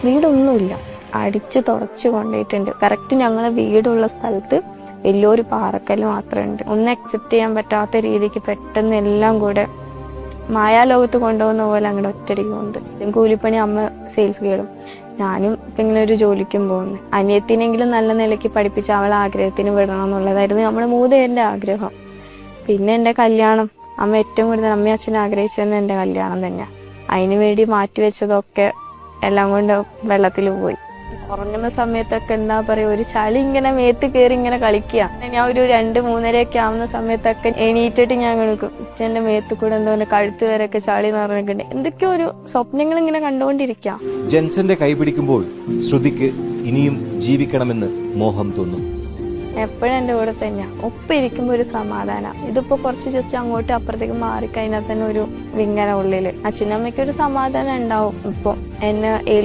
വീടൊന്നുമില്ല, അടിച്ച് തുടച്ച് കൊണ്ടുപോയിട്ടുണ്ട്. കറക്റ്റ് ഞങ്ങളെ വീടുള്ള സ്ഥലത്ത് വലിയൊരു പാറക്കല്ല് മാത്രമേ ഉണ്ട്. ഒന്നും അക്സെപ്റ്റ് ചെയ്യാൻ പറ്റാത്ത രീതിക്ക് പെട്ടെന്ന് എല്ലാം കൂടെ മായാലോകത്ത് കൊണ്ടുപോകുന്ന പോലെ അങ്ങനെ ഒറ്റടിക്കുന്നുണ്ട്. കൂലിപ്പണി, അമ്മ സെയിൽസ് കേടും, ഞാനും ഇപ്പൊ ഇങ്ങനെ ഒരു ജോലിക്കും പോകുന്നു. അനിയത്തിനെങ്കിലും നല്ല നിലയ്ക്ക് പഠിപ്പിച്ച് അവളെ ആഗ്രഹത്തിന് വിടണം എന്നുള്ളതായിരുന്നു നമ്മുടെ 3 പേരുടെ ആഗ്രഹം. പിന്നെ എൻ്റെ കല്യാണം, അമ്മ ഏറ്റവും കൂടുതൽ അമ്മയും അച്ഛനും ആഗ്രഹിച്ചതെന്ന് എൻ്റെ കല്യാണം തന്നെ. അതിനു വേണ്ടി മാറ്റിവെച്ചതൊക്കെ എല്ലാം കൊണ്ട് വെള്ളത്തിൽ പോയി. ഉറങ്ങുന്ന സമയത്തൊക്കെ എന്താ പറയാ, ഒരു ചളി ഇങ്ങനെ മേത്ത് കയറി ഇങ്ങനെ കളിക്കുക. ഞാൻ ഒരു 2-3 ആവുന്ന സമയത്തൊക്കെ എണീറ്റിട്ട് ഞാൻ കിടക്കും. അച്ഛൻ്റെ മേത്ത് കൂടെ എന്തോ കഴുത്ത് വരെയൊക്കെ ചളി നിറഞ്ഞിട്ടുണ്ട്. എന്തൊക്കെയോ ഒരു സ്വപ്നങ്ങൾ ഇങ്ങനെ കണ്ടുകൊണ്ടിരിക്കാം. ജെൻസന്റെ കൈ പിടിക്കുമ്പോൾ ശ്രുതിക്ക് ഇനിയും ജീവിക്കണമെന്ന് മോഹം തോന്നും. എപ്പോഴും എൻ്റെ കൂടെ തന്നെയാ. ഒപ്പം ഇരിക്കുമ്പോ ഒരു സമാധാനം. ഇതിപ്പോ കുറച്ച് ജസ്റ്റ് അങ്ങോട്ട് അപ്പുറത്തേക്ക് മാറിക്കഴിഞ്ഞാൽ തന്നെ ഒരു വിങ്ങല ഉള്ളില്. അച്ഛനമ്മയ്ക്ക് ഒരു സമാധാനം ഉണ്ടാവും. ഇപ്പൊ എന്നെ